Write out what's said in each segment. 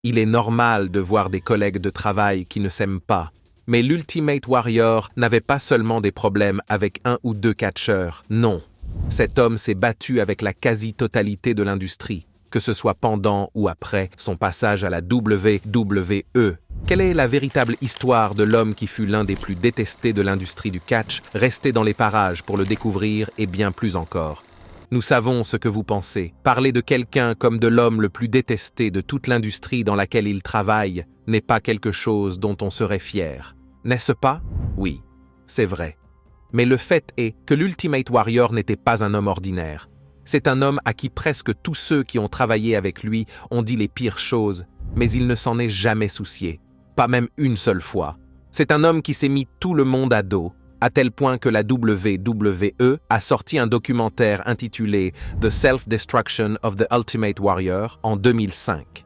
Il est normal de voir des collègues de travail qui ne s'aiment pas. Mais l'Ultimate Warrior n'avait pas seulement des problèmes avec un ou deux catcheurs, non. Cet homme s'est battu avec la quasi-totalité de l'industrie, que ce soit pendant ou après son passage à la WWE. Quelle est la véritable histoire de l'homme qui fut l'un des plus détestés de l'industrie du catch? Restez dans les parages pour le découvrir et bien plus encore. Nous savons ce que vous pensez. Parler de quelqu'un comme de l'homme le plus détesté de toute l'industrie dans laquelle il travaille n'est pas quelque chose dont on serait fier. N'est-ce pas? Oui, c'est vrai. Mais le fait est que l'Ultimate Warrior n'était pas un homme ordinaire. C'est un homme à qui presque tous ceux qui ont travaillé avec lui ont dit les pires choses, mais il ne s'en est jamais soucié. Pas même une seule fois. C'est un homme qui s'est mis tout le monde à dos, à tel point que la WWE a sorti un documentaire intitulé The Self-Destruction of the Ultimate Warrior en 2005.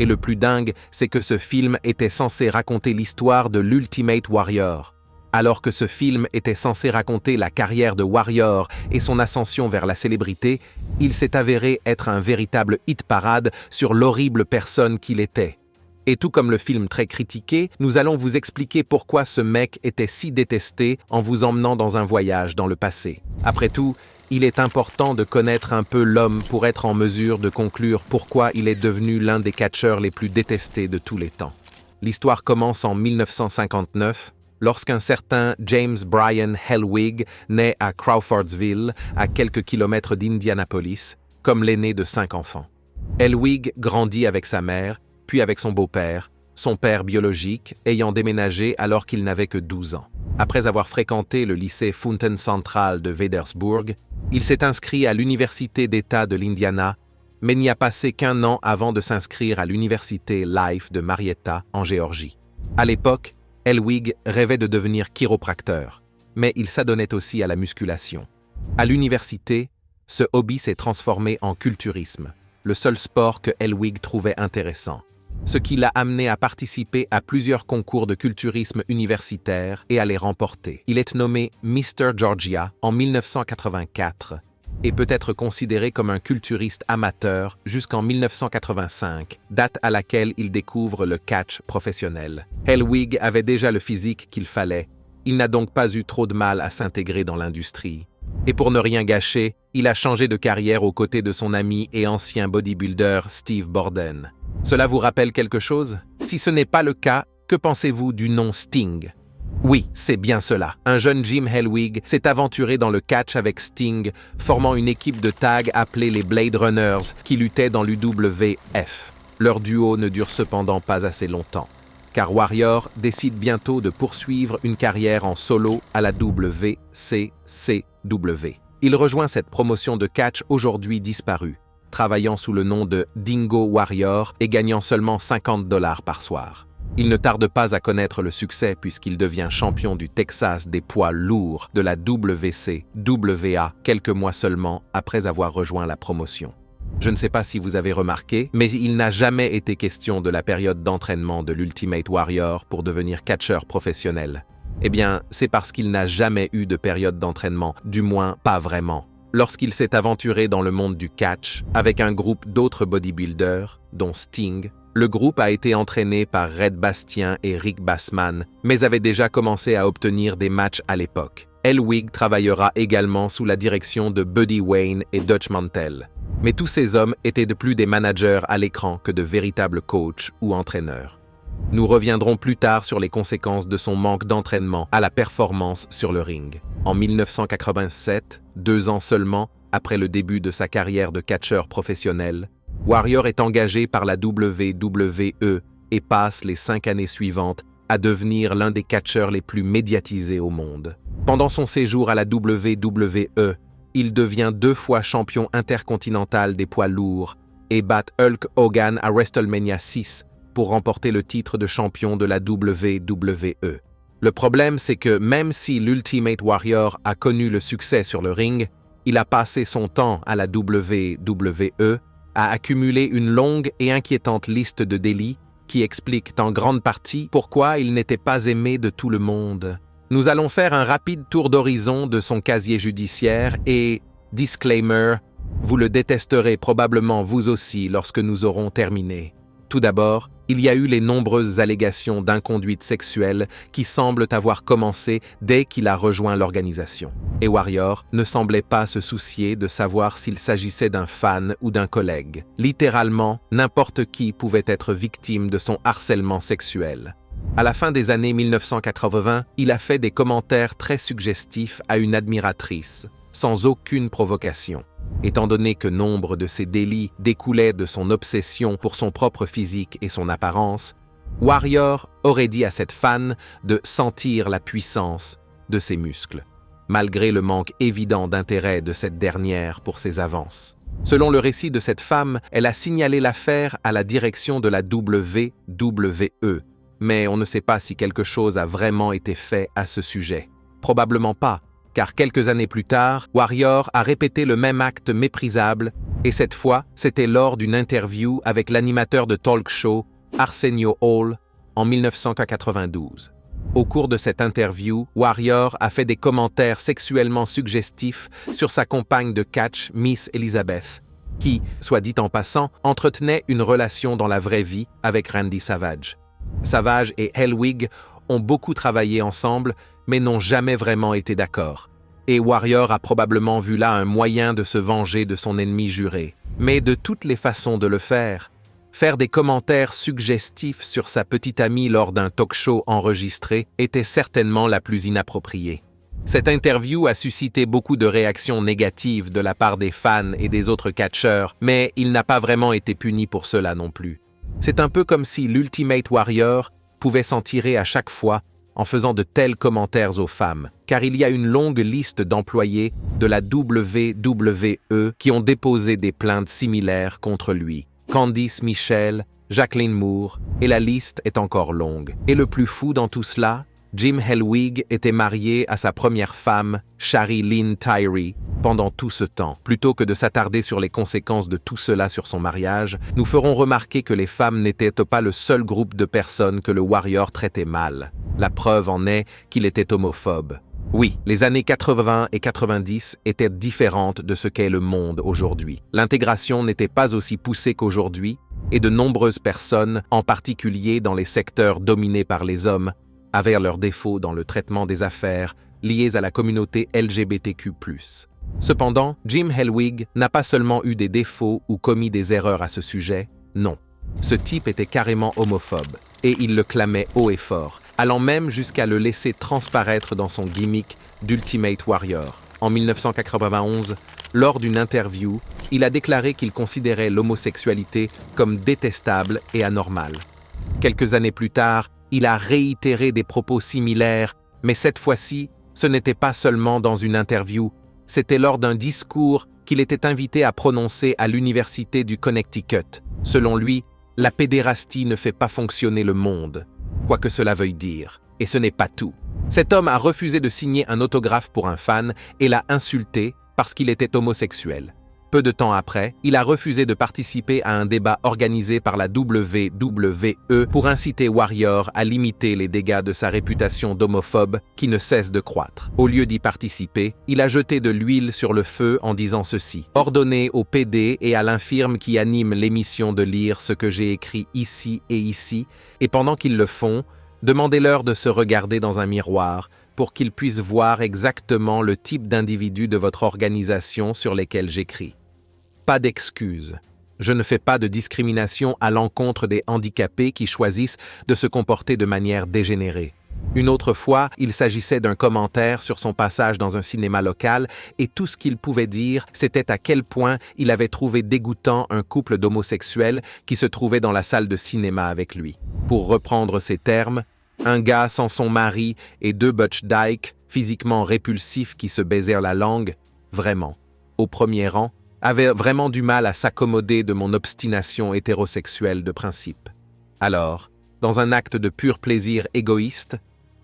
Et le plus dingue, c'est que ce film était censé raconter l'histoire de l'Ultimate Warrior. Alors que ce film était censé raconter la carrière de Warrior et son ascension vers la célébrité, il s'est avéré être un véritable hit-parade sur l'horrible personne qu'il était. Et tout comme le film très critiqué, nous allons vous expliquer pourquoi ce mec était si détesté en vous emmenant dans un voyage dans le passé. Après tout, il est important de connaître un peu l'homme pour être en mesure de conclure pourquoi il est devenu l'un des catcheurs les plus détestés de tous les temps. L'histoire commence en 1959, lorsqu'un certain James Bryan Hellwig naît à Crawfordsville, à quelques kilomètres d'Indianapolis, comme l'aîné de 5 enfants. Hellwig grandit avec sa mère, puis avec son beau-père, son père biologique, ayant déménagé alors qu'il n'avait que 12 ans. Après avoir fréquenté le lycée Fountain Central de Wädersburg, il s'est inscrit à l'Université d'État de l'Indiana, mais n'y a passé qu'1 an avant de s'inscrire à l'Université Life de Marietta, en Géorgie. À l'époque, Hellwig rêvait de devenir chiropracteur, mais il s'adonnait aussi à la musculation. À l'université, ce hobby s'est transformé en culturisme, le seul sport que Hellwig trouvait intéressant, ce qui l'a amené à participer à plusieurs concours de culturisme universitaire et à les remporter. Il est nommé Mr. Georgia en 1984 et peut être considéré comme un culturiste amateur jusqu'en 1985, date à laquelle il découvre le catch professionnel. Hellwig avait déjà le physique qu'il fallait, il n'a donc pas eu trop de mal à s'intégrer dans l'industrie. Et pour ne rien gâcher, il a changé de carrière aux côtés de son ami et ancien bodybuilder Steve Borden. Cela vous rappelle quelque chose? Si ce n'est pas le cas, que pensez-vous du nom Sting? Oui, c'est bien cela. Un jeune Jim Hellwig s'est aventuré dans le catch avec Sting, formant une équipe de tag appelée les Blade Runners qui luttaient dans l'UWF. Leur duo ne dure cependant pas assez longtemps, car Warrior décide bientôt de poursuivre une carrière en solo à la WCCW. Il rejoint cette promotion de catch aujourd'hui disparue, travaillant sous le nom de Dingo Warrior et gagnant seulement $50 par soir. Il ne tarde pas à connaître le succès puisqu'il devient champion du Texas des poids lourds de la WCWA quelques mois seulement après avoir rejoint la promotion. Je ne sais pas si vous avez remarqué, mais il n'a jamais été question de la période d'entraînement de l'Ultimate Warrior pour devenir catcheur professionnel. Eh bien, c'est parce qu'il n'a jamais eu de période d'entraînement, du moins pas vraiment. Lorsqu'il s'est aventuré dans le monde du catch avec un groupe d'autres bodybuilders, dont Sting, le groupe a été entraîné par Red Bastien et Rick Bassman, mais avait déjà commencé à obtenir des matchs à l'époque. Hellwig travaillera également sous la direction de Buddy Wayne et Dutch Mantel. Mais tous ces hommes étaient de plus des managers à l'écran que de véritables coachs ou entraîneurs. Nous reviendrons plus tard sur les conséquences de son manque d'entraînement à la performance sur le ring. En 1987, 2 ans seulement après le début de sa carrière de catcheur professionnel, Warrior est engagé par la WWE et passe les 5 années suivantes à devenir l'un des catcheurs les plus médiatisés au monde. Pendant son séjour à la WWE, il devient 2 fois champion intercontinental des poids lourds et bat Hulk Hogan à WrestleMania 6 pour remporter le titre de champion de la WWE. Le problème, c'est que même si l'Ultimate Warrior a connu le succès sur le ring, il a passé son temps à la WWE à accumuler une longue et inquiétante liste de délits qui expliquent en grande partie pourquoi il n'était pas aimé de tout le monde. Nous allons faire un rapide tour d'horizon de son casier judiciaire et, disclaimer, vous le détesterez probablement vous aussi lorsque nous aurons terminé. Tout d'abord, il y a eu les nombreuses allégations d'inconduite sexuelle qui semblent avoir commencé dès qu'il a rejoint l'organisation. Et Warrior ne semblait pas se soucier de savoir s'il s'agissait d'un fan ou d'un collègue. Littéralement, n'importe qui pouvait être victime de son harcèlement sexuel. À la fin des années 1980, il a fait des commentaires très suggestifs à une admiratrice, sans aucune provocation. Étant donné que nombre de ses délits découlaient de son obsession pour son propre physique et son apparence, Warrior aurait dit à cette fan de sentir la puissance de ses muscles, malgré le manque évident d'intérêt de cette dernière pour ses avances. Selon le récit de cette femme, elle a signalé l'affaire à la direction de la WWE, mais on ne sait pas si quelque chose a vraiment été fait à ce sujet. Probablement pas, car quelques années plus tard, Warrior a répété le même acte méprisable, et cette fois, c'était lors d'une interview avec l'animateur de talk show Arsenio Hall en 1992. Au cours de cette interview, Warrior a fait des commentaires sexuellement suggestifs sur sa compagne de catch, Miss Elizabeth, qui, soit dit en passant, entretenait une relation dans la vraie vie avec Randy Savage. Savage et Hellwig ont beaucoup travaillé ensemble, mais n'ont jamais vraiment été d'accord. Et Warrior a probablement vu là un moyen de se venger de son ennemi juré. Mais de toutes les façons de le faire des commentaires suggestifs sur sa petite amie lors d'un talk-show enregistré était certainement la plus inappropriée. Cette interview a suscité beaucoup de réactions négatives de la part des fans et des autres catcheurs, mais il n'a pas vraiment été puni pour cela non plus. C'est un peu comme si l'Ultimate Warrior pouvait s'en tirer à chaque fois en faisant de tels commentaires aux femmes, car il y a une longue liste d'employés de la WWE qui ont déposé des plaintes similaires contre lui. Candice Michelle, Jacqueline Moore, et la liste est encore longue. Et le plus fou dans tout cela, Jim Hellwig était marié à sa première femme, Shari Lynn Tyree, pendant tout ce temps. Plutôt que de s'attarder sur les conséquences de tout cela sur son mariage, nous ferons remarquer que les femmes n'étaient pas le seul groupe de personnes que le Warrior traitait mal. La preuve en est qu'il était homophobe. Oui, les années 80 et 90 étaient différentes de ce qu'est le monde aujourd'hui. L'intégration n'était pas aussi poussée qu'aujourd'hui, et de nombreuses personnes, en particulier dans les secteurs dominés par les hommes, avaient leurs défauts dans le traitement des affaires liées à la communauté LGBTQ+. Cependant, Jim Hellwig n'a pas seulement eu des défauts ou commis des erreurs à ce sujet, non. Ce type était carrément homophobe, et il le clamait haut et fort, allant même jusqu'à le laisser transparaître dans son gimmick d'Ultimate Warrior. En 1991, lors d'une interview, il a déclaré qu'il considérait l'homosexualité comme détestable et anormale. Quelques années plus tard, il a réitéré des propos similaires, mais cette fois-ci, ce n'était pas seulement dans une interview, c'était lors d'un discours qu'il était invité à prononcer à l'université du Connecticut. Selon lui, la pédérastie ne fait pas fonctionner le monde, quoi que cela veuille dire. Et ce n'est pas tout. Cet homme a refusé de signer un autographe pour un fan et l'a insulté parce qu'il était homosexuel. Peu de temps après, il a refusé de participer à un débat organisé par la WWE pour inciter Warrior à limiter les dégâts de sa réputation d'homophobe qui ne cesse de croître. Au lieu d'y participer, il a jeté de l'huile sur le feu en disant ceci: « Ordonnez au PD et à l'infirme qui anime l'émission de lire ce que j'ai écrit ici, et pendant qu'ils le font, demandez-leur de se regarder dans un miroir pour qu'ils puissent voir exactement le type d'individu de votre organisation sur lesquels j'écris. Pas d'excuses. Je ne fais pas de discrimination à l'encontre des handicapés qui choisissent de se comporter de manière dégénérée. » Une autre fois, il s'agissait d'un commentaire sur son passage dans un cinéma local et tout ce qu'il pouvait dire, c'était à quel point il avait trouvé dégoûtant un couple d'homosexuels qui se trouvait dans la salle de cinéma avec lui. Pour reprendre ses termes, un gars sans son mari et deux butch dykes physiquement répulsifs qui se baisèrent la langue, vraiment, au premier rang, avaient vraiment du mal à s'accommoder de mon obstination hétérosexuelle de principe. Alors, dans un acte de pur plaisir égoïste,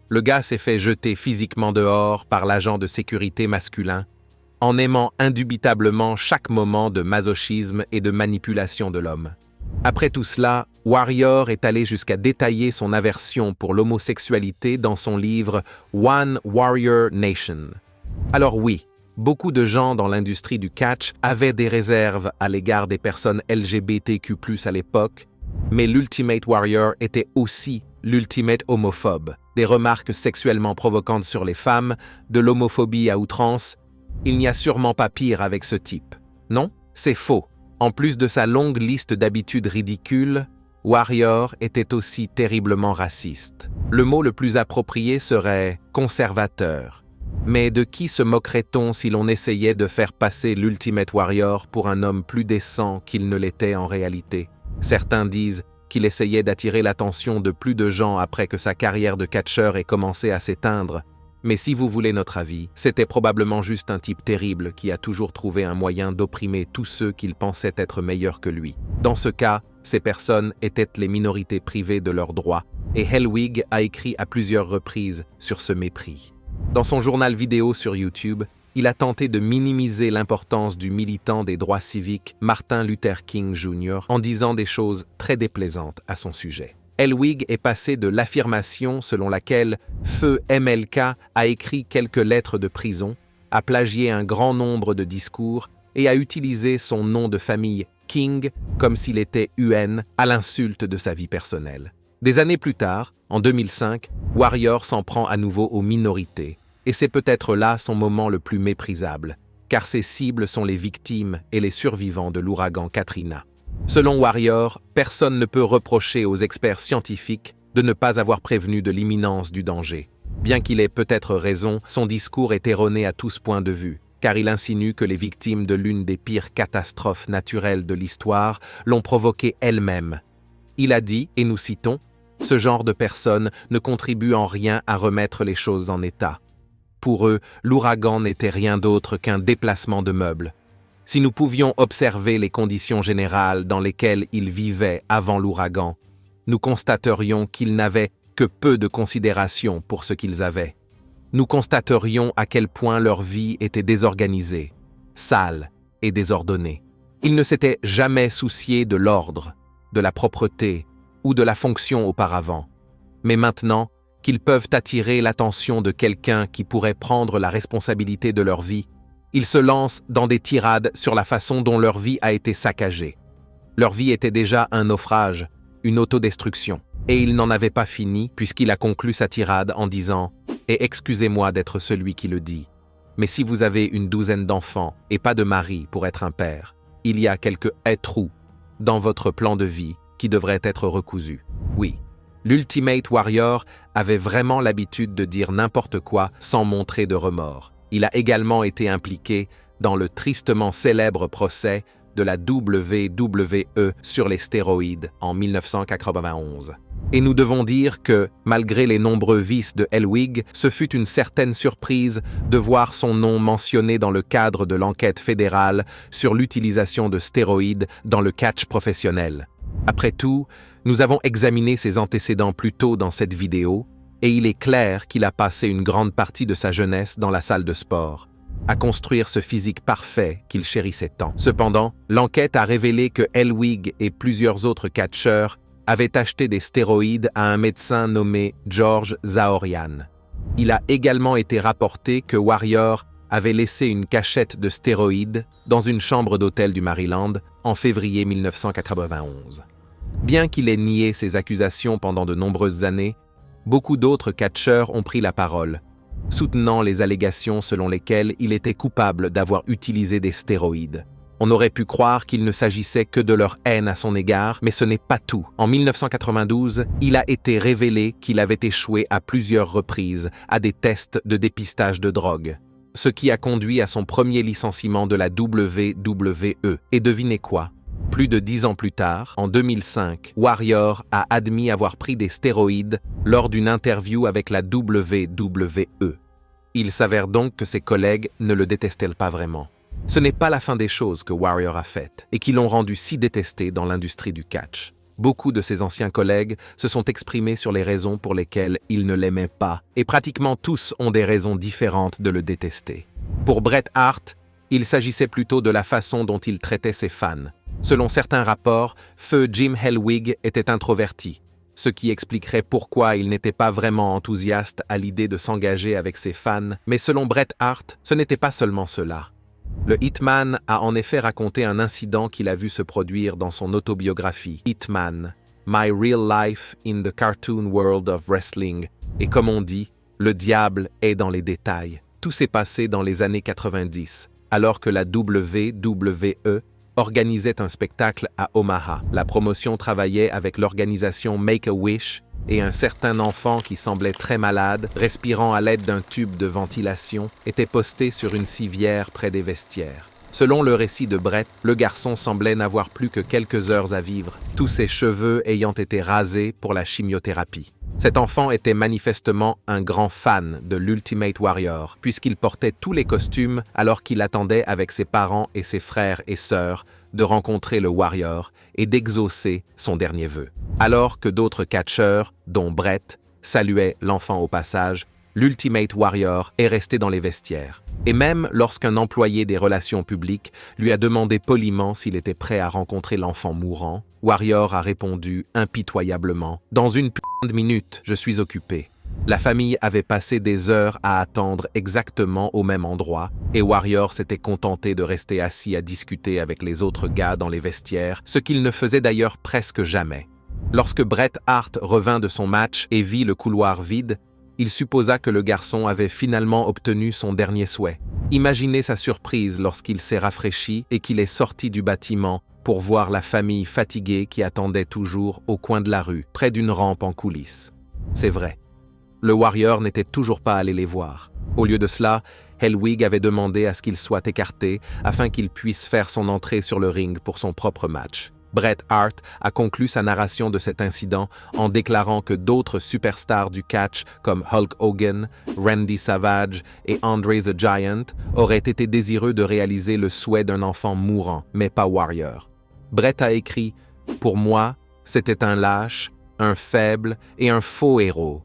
le gars s'est fait jeter physiquement dehors par l'agent de sécurité masculin, en aimant indubitablement chaque moment de masochisme et de manipulation de l'homme. Après tout cela, Warrior est allé jusqu'à détailler son aversion pour l'homosexualité dans son livre One Warrior Nation. Alors oui, beaucoup de gens dans l'industrie du catch avaient des réserves à l'égard des personnes LGBTQ+ à l'époque, Mais l'Ultimate Warrior était aussi l'ultimate homophobe. Des remarques sexuellement provocantes sur les femmes, de l'homophobie à outrance. Il n'y a sûrement pas pire avec ce type. Non, c'est faux. En plus de sa longue liste d'habitudes ridicules, Warrior était aussi terriblement raciste. Le mot le plus approprié serait « conservateur ». Mais de qui se moquerait-on si l'on essayait de faire passer l'Ultimate Warrior pour un homme plus décent qu'il ne l'était en réalité? Certains disent qu'il essayait d'attirer l'attention de plus de gens après que sa carrière de catcheur ait commencé à s'éteindre. Mais si vous voulez notre avis, c'était probablement juste un type terrible qui a toujours trouvé un moyen d'opprimer tous ceux qu'il pensait être meilleurs que lui. Dans ce cas, ces personnes étaient les minorités privées de leurs droits, et Hellwig a écrit à plusieurs reprises sur ce mépris. Dans son journal vidéo sur YouTube, il a tenté de minimiser l'importance du militant des droits civiques Martin Luther King Jr. en disant des choses très déplaisantes à son sujet. Hellwig est passé de l'affirmation selon laquelle Feu MLK a écrit quelques lettres de prison, a plagié un grand nombre de discours et a utilisé son nom de famille King comme s'il était UN à l'insulte de sa vie personnelle. Des années plus tard, en 2005, Warrior s'en prend à nouveau aux minorités, et c'est peut-être là son moment le plus méprisable, car ses cibles sont les victimes et les survivants de l'ouragan Katrina. Selon Warrior, personne ne peut reprocher aux experts scientifiques de ne pas avoir prévenu de l'imminence du danger. Bien qu'il ait peut-être raison, son discours est erroné à tous points de vue, car il insinue que les victimes de l'une des pires catastrophes naturelles de l'histoire l'ont provoquée elles-mêmes. Il a dit, et nous citons, « Ce genre de personnes ne contribue en rien à remettre les choses en état. Pour eux, l'ouragan n'était rien d'autre qu'un déplacement de meubles. Si nous pouvions observer les conditions générales dans lesquelles ils vivaient avant l'ouragan, nous constaterions qu'ils n'avaient que peu de considération pour ce qu'ils avaient. Nous constaterions à quel point leur vie était désorganisée, sale et désordonnée. Ils ne s'étaient jamais souciés de l'ordre, de la propreté ou de la fonction auparavant. Mais maintenant qu'ils peuvent attirer l'attention de quelqu'un qui pourrait prendre la responsabilité de leur vie, ils se lancent dans des tirades sur la façon dont leur vie a été saccagée. Leur vie était déjà un naufrage, une autodestruction. Et il n'en avait pas fini puisqu'il a conclu sa tirade en disant « Et excusez-moi d'être celui qui le dit, mais si vous avez une douzaine d'enfants et pas de mari pour être un père, il y a quelques trous dans votre plan de vie qui devraient être recousus. » Oui, l'Ultimate Warrior avait vraiment l'habitude de dire n'importe quoi sans montrer de remords. Il a également été impliqué dans le tristement célèbre procès de la WWE sur les stéroïdes en 1991. Et nous devons dire que, malgré les nombreux vices de Hellwig, ce fut une certaine surprise de voir son nom mentionné dans le cadre de l'enquête fédérale sur l'utilisation de stéroïdes dans le catch professionnel. Après tout, nous avons examiné ses antécédents plus tôt dans cette vidéo, et il est clair qu'il a passé une grande partie de sa jeunesse dans la salle de sport, à construire ce physique parfait qu'il chérissait tant. Cependant, l'enquête a révélé que Hellwig et plusieurs autres catcheurs avaient acheté des stéroïdes à un médecin nommé George Zaorian. Il a également été rapporté que Warrior avait laissé une cachette de stéroïdes dans une chambre d'hôtel du Maryland en février 1991. Bien qu'il ait nié ces accusations pendant de nombreuses années, beaucoup d'autres catcheurs ont pris la parole, soutenant les allégations selon lesquelles il était coupable d'avoir utilisé des stéroïdes. On aurait pu croire qu'il ne s'agissait que de leur haine à son égard, mais ce n'est pas tout. En 1992, il a été révélé qu'il avait échoué à plusieurs reprises à des tests de dépistage de drogue, ce qui a conduit à son premier licenciement de la WWE. Et devinez quoi? Plus de 10 ans plus tard, en 2005, Warrior a admis avoir pris des stéroïdes lors d'une interview avec la WWE. Il s'avère donc que ses collègues ne le détestaient pas vraiment. Ce n'est pas la fin des choses que Warrior a faites et qui l'ont rendu si détesté dans l'industrie du catch. Beaucoup de ses anciens collègues se sont exprimés sur les raisons pour lesquelles ils ne l'aimaient pas, et pratiquement tous ont des raisons différentes de le détester. Pour Bret Hart, il s'agissait plutôt de la façon dont il traitait ses fans. Selon certains rapports, Feu Jim Hellwig était introverti, ce qui expliquerait pourquoi il n'était pas vraiment enthousiaste à l'idée de s'engager avec ses fans, mais selon Bret Hart, ce n'était pas seulement cela. Le Hitman a en effet raconté un incident qu'il a vu se produire dans son autobiographie, Hitman, My Real Life in the Cartoon World of Wrestling. Et comme on dit, le diable est dans les détails. Tout s'est passé dans les années 90, alors que la WWE organisait un spectacle à Omaha. La promotion travaillait avec l'organisation Make-A-Wish et un certain enfant qui semblait très malade, respirant à l'aide d'un tube de ventilation, était posté sur une civière près des vestiaires. Selon le récit de Brett, le garçon semblait n'avoir plus que quelques heures à vivre, tous ses cheveux ayant été rasés pour la chimiothérapie. Cet enfant était manifestement un grand fan de l'Ultimate Warrior, puisqu'il portait tous les costumes alors qu'il attendait avec ses parents et ses frères et sœurs de rencontrer le Warrior et d'exaucer son dernier vœu. Alors que d'autres catcheurs, dont Brett, saluaient l'enfant au passage, l'Ultimate Warrior est resté dans les vestiaires. Et même lorsqu'un employé des relations publiques lui a demandé poliment s'il était prêt à rencontrer l'enfant mourant, Warrior a répondu impitoyablement « Dans une putain de minute, je suis occupé ». La famille avait passé des heures à attendre exactement au même endroit et Warrior s'était contenté de rester assis à discuter avec les autres gars dans les vestiaires, ce qu'il ne faisait d'ailleurs presque jamais. Lorsque Bret Hart revint de son match et vit le couloir vide, il supposa que le garçon avait finalement obtenu son dernier souhait. Imaginez sa surprise lorsqu'il s'est rafraîchi et qu'il est sorti du bâtiment pour voir la famille fatiguée qui attendait toujours au coin de la rue, près d'une rampe en coulisses. C'est vrai. Le Warrior n'était toujours pas allé les voir. Au lieu de cela, Hellwig avait demandé à ce qu'il soit écarté afin qu'il puisse faire son entrée sur le ring pour son propre match. Bret Hart a conclu sa narration de cet incident en déclarant que d'autres superstars du catch comme Hulk Hogan, Randy Savage et Andre the Giant auraient été désireux de réaliser le souhait d'un enfant mourant, mais pas Warrior. Bret a écrit « Pour moi, c'était un lâche, un faible et un faux héros.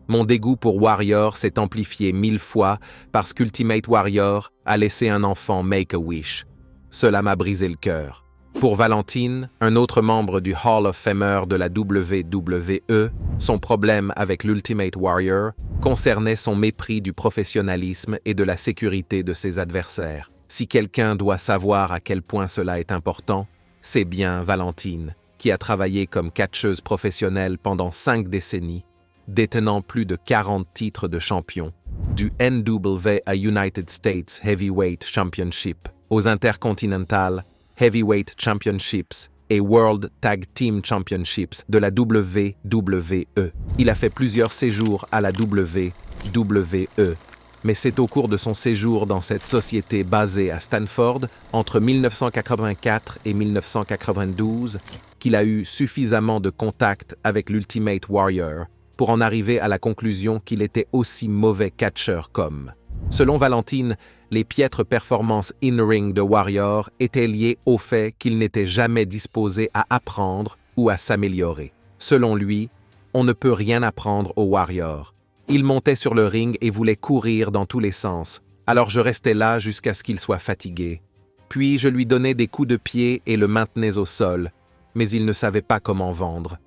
Mon dégoût pour Warrior s'est amplifié 1000 fois parce qu'Ultimate Warrior a laissé un enfant Make-A-Wish. Cela m'a brisé le cœur. » Pour Valentine, un autre membre du Hall of Famer de la WWE, son problème avec l'Ultimate Warrior concernait son mépris du professionnalisme et de la sécurité de ses adversaires. Si quelqu'un doit savoir à quel point cela est important, c'est bien Valentine, qui a travaillé comme catcheuse professionnelle pendant 5 décennies, détenant plus de 40 titres de champion, du NWA United States Heavyweight Championship aux Intercontinental Heavyweight Championships et World Tag Team Championships de la WWE. Il a fait plusieurs séjours à la WWE, mais c'est au cours de son séjour dans cette société basée à Stanford entre 1984 et 1992 qu'il a eu suffisamment de contact avec l'Ultimate Warrior pour en arriver à la conclusion qu'il était aussi mauvais catcheur qu'homme. Selon Valentine, les piètres performances in-ring de Warrior étaient liées au fait qu'il n'était jamais disposé à apprendre ou à s'améliorer. Selon lui, on ne peut rien apprendre au Warrior. Il montait sur le ring et voulait courir dans tous les sens, alors je restais là jusqu'à ce qu'il soit fatigué. Puis je lui donnais des coups de pied et le maintenais au sol, mais il ne savait pas comment vendre.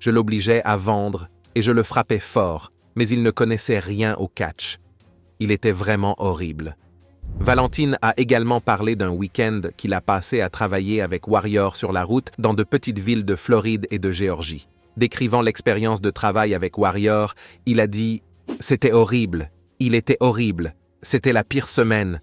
Je l'obligeais à vendre et je le frappais fort, mais il ne connaissait rien au catch. Il était vraiment horrible. Valentine a également parlé d'un week-end qu'il a passé à travailler avec Warrior sur la route dans de petites villes de Floride et de Géorgie. Décrivant l'expérience de travail avec Warrior, il a dit « C'était horrible, il était horrible, c'était la pire semaine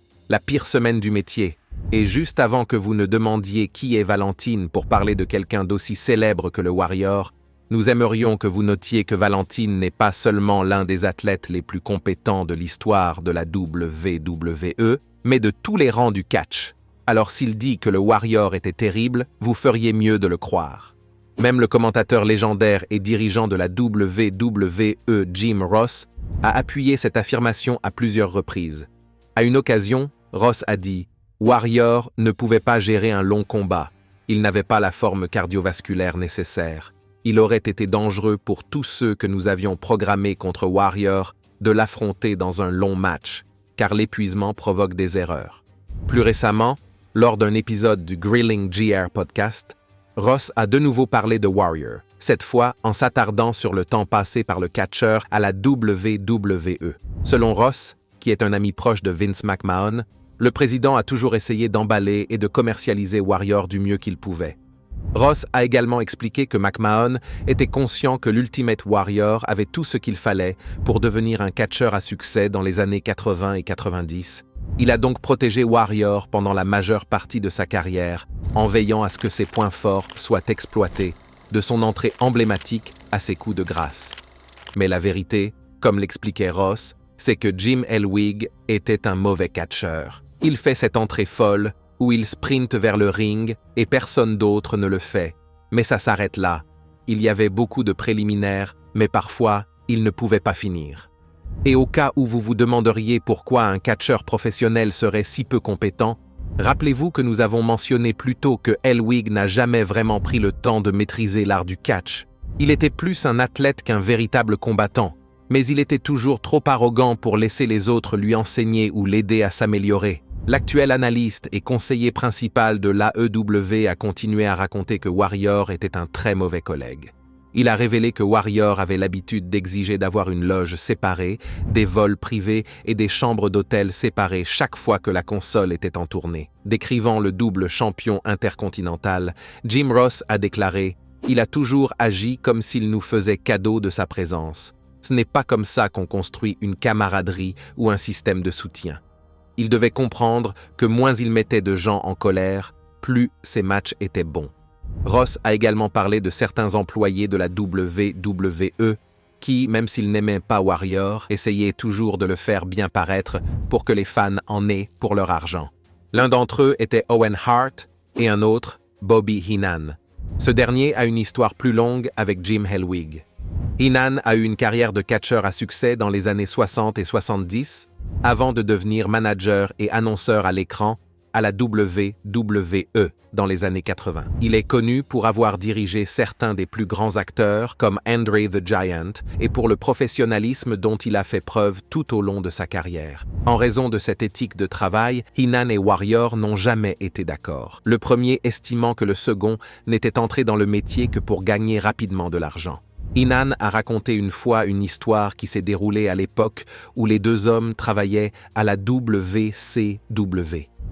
du métier. Et juste avant que vous ne demandiez qui est Valentine pour parler de quelqu'un d'aussi célèbre que le Warrior, nous aimerions que vous notiez que Valentine n'est pas seulement l'un des athlètes les plus compétents de l'histoire de la WWE, mais de tous les rangs du catch. Alors s'il dit que le Warrior était terrible, vous feriez mieux de le croire. » Même le commentateur légendaire et dirigeant de la WWE, Jim Ross, a appuyé cette affirmation à plusieurs reprises. À une occasion, Ross a dit « Warrior ne pouvait pas gérer un long combat. Il n'avait pas la forme cardiovasculaire nécessaire. Il aurait été dangereux pour tous ceux que nous avions programmés contre Warrior de l'affronter dans un long match, car l'épuisement provoque des erreurs. » Plus récemment, lors d'un épisode du Grilling GR podcast, Ross a de nouveau parlé de Warrior, cette fois en s'attardant sur le temps passé par le catcheur à la WWE. Selon Ross, qui est un ami proche de Vince McMahon, le président a toujours essayé d'emballer et de commercialiser Warrior du mieux qu'il pouvait. Ross a également expliqué que McMahon était conscient que l'Ultimate Warrior avait tout ce qu'il fallait pour devenir un catcheur à succès dans les années 80 et 90. Il a donc protégé Warrior pendant la majeure partie de sa carrière, en veillant à ce que ses points forts soient exploités, de son entrée emblématique à ses coups de grâce. Mais la vérité, comme l'expliquait Ross, c'est que Jim Hellwig était un mauvais catcheur. Il fait cette entrée folle, où il sprinte vers le ring et personne d'autre ne le fait. Mais ça s'arrête là. Il y avait beaucoup de préliminaires, mais parfois, il ne pouvait pas finir. Et au cas où vous vous demanderiez pourquoi un catcheur professionnel serait si peu compétent, rappelez-vous que nous avons mentionné plus tôt que Hellwig n'a jamais vraiment pris le temps de maîtriser l'art du catch. Il était plus un athlète qu'un véritable combattant, mais il était toujours trop arrogant pour laisser les autres lui enseigner ou l'aider à s'améliorer. L'actuel analyste et conseiller principal de l'AEW a continué à raconter que Warrior était un très mauvais collègue. Il a révélé que Warrior avait l'habitude d'exiger d'avoir une loge séparée, des vols privés et des chambres d'hôtel séparées chaque fois que la console était en tournée. Décrivant le double champion intercontinental, Jim Ross a déclaré « Il a toujours agi comme s'il nous faisait cadeau de sa présence. Ce n'est pas comme ça qu'on construit une camaraderie ou un système de soutien. » Il devait comprendre que moins il mettait de gens en colère, plus ses matchs étaient bons. Ross a également parlé de certains employés de la WWE qui, même s'ils n'aimaient pas Warrior, essayaient toujours de le faire bien paraître pour que les fans en aient pour leur argent. L'un d'entre eux était Owen Hart et un autre, Bobby Heenan. Ce dernier a une histoire plus longue avec Jim Hellwig. Heenan a eu une carrière de catcheur à succès dans les années 60 et 70, avant de devenir manager et annonceur à l'écran à la WWE dans les années 80. Il est connu pour avoir dirigé certains des plus grands acteurs comme Andre the Giant et pour le professionnalisme dont il a fait preuve tout au long de sa carrière. En raison de cette éthique de travail, Heenan et Warrior n'ont jamais été d'accord. Le premier estimant que le second n'était entré dans le métier que pour gagner rapidement de l'argent. Heenan a raconté une fois une histoire qui s'est déroulée à l'époque où les deux hommes travaillaient à la WCW.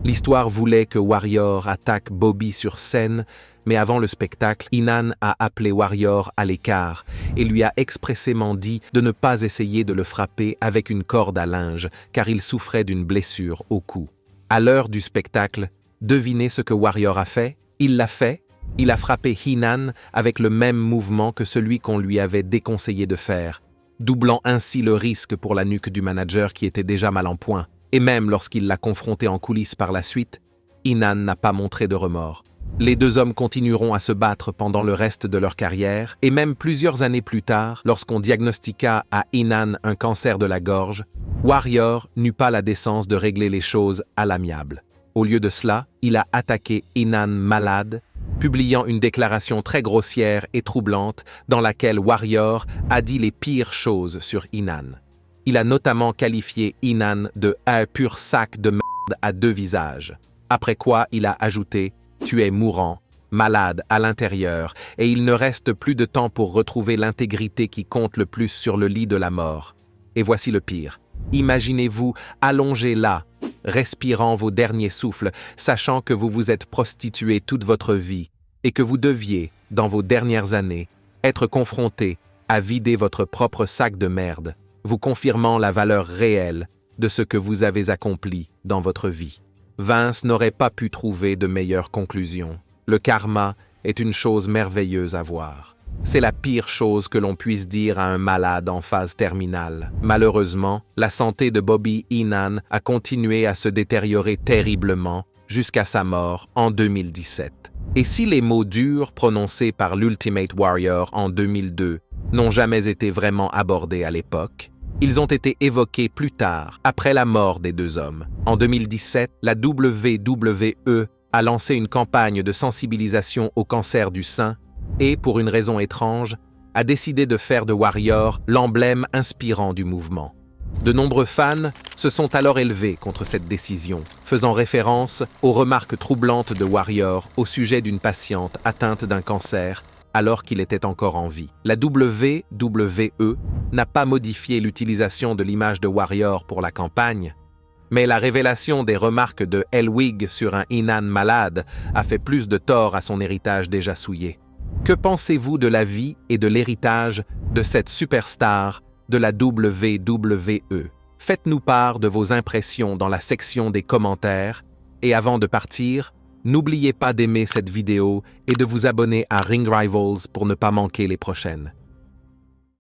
L'histoire voulait que Warrior attaque Bobby sur scène, mais avant le spectacle, Heenan a appelé Warrior à l'écart et lui a expressément dit de ne pas essayer de le frapper avec une corde à linge, car il souffrait d'une blessure au cou. À l'heure du spectacle, devinez ce que Warrior a fait? Il l'a fait. Il a frappé Heenan avec le même mouvement que celui qu'on lui avait déconseillé de faire, doublant ainsi le risque pour la nuque du manager qui était déjà mal en point. Et même lorsqu'il l'a confronté en coulisses par la suite, Heenan n'a pas montré de remords. Les deux hommes continueront à se battre pendant le reste de leur carrière, et même plusieurs années plus tard, lorsqu'on diagnostiqua à Heenan un cancer de la gorge, Warrior n'eut pas la décence de régler les choses à l'amiable. Au lieu de cela, il a attaqué Heenan malade, publiant une déclaration très grossière et troublante dans laquelle Warrior a dit les pires choses sur Heenan. Il a notamment qualifié Heenan de « un pur sac de merde à deux visages », après quoi il a ajouté « tu es mourant, malade à l'intérieur, et il ne reste plus de temps pour retrouver l'intégrité qui compte le plus sur le lit de la mort. » Et voici le pire. Imaginez-vous allongé là, respirant vos derniers souffles, sachant que vous vous êtes prostitué toute votre vie et que vous deviez, dans vos dernières années, être confronté à vider votre propre sac de merde, vous confirmant la valeur réelle de ce que vous avez accompli dans votre vie. Vince n'aurait pas pu trouver de meilleure conclusion. Le karma est une chose merveilleuse à voir. C'est la pire chose que l'on puisse dire à un malade en phase terminale. Malheureusement, la santé de Bobby Heenan a continué à se détériorer terriblement jusqu'à sa mort en 2017. Et si les mots durs prononcés par l'Ultimate Warrior en 2002 n'ont jamais été vraiment abordés à l'époque, ils ont été évoqués plus tard, après la mort des deux hommes. En 2017, la WWE a lancé une campagne de sensibilisation au cancer du sein et, pour une raison étrange, a décidé de faire de Warrior l'emblème inspirant du mouvement. De nombreux fans se sont alors élevés contre cette décision, faisant référence aux remarques troublantes de Warrior au sujet d'une patiente atteinte d'un cancer alors qu'il était encore en vie. La WWE n'a pas modifié l'utilisation de l'image de Warrior pour la campagne, Mais la révélation des remarques de Elwig sur un Inan malade a fait plus de tort à son héritage déjà souillé. Que pensez-vous de la vie et de l'héritage de cette superstar de la WWE? Faites-nous part de vos impressions dans la section des commentaires et avant de partir, n'oubliez pas d'aimer cette vidéo et de vous abonner à Ring Rivals pour ne pas manquer les prochaines.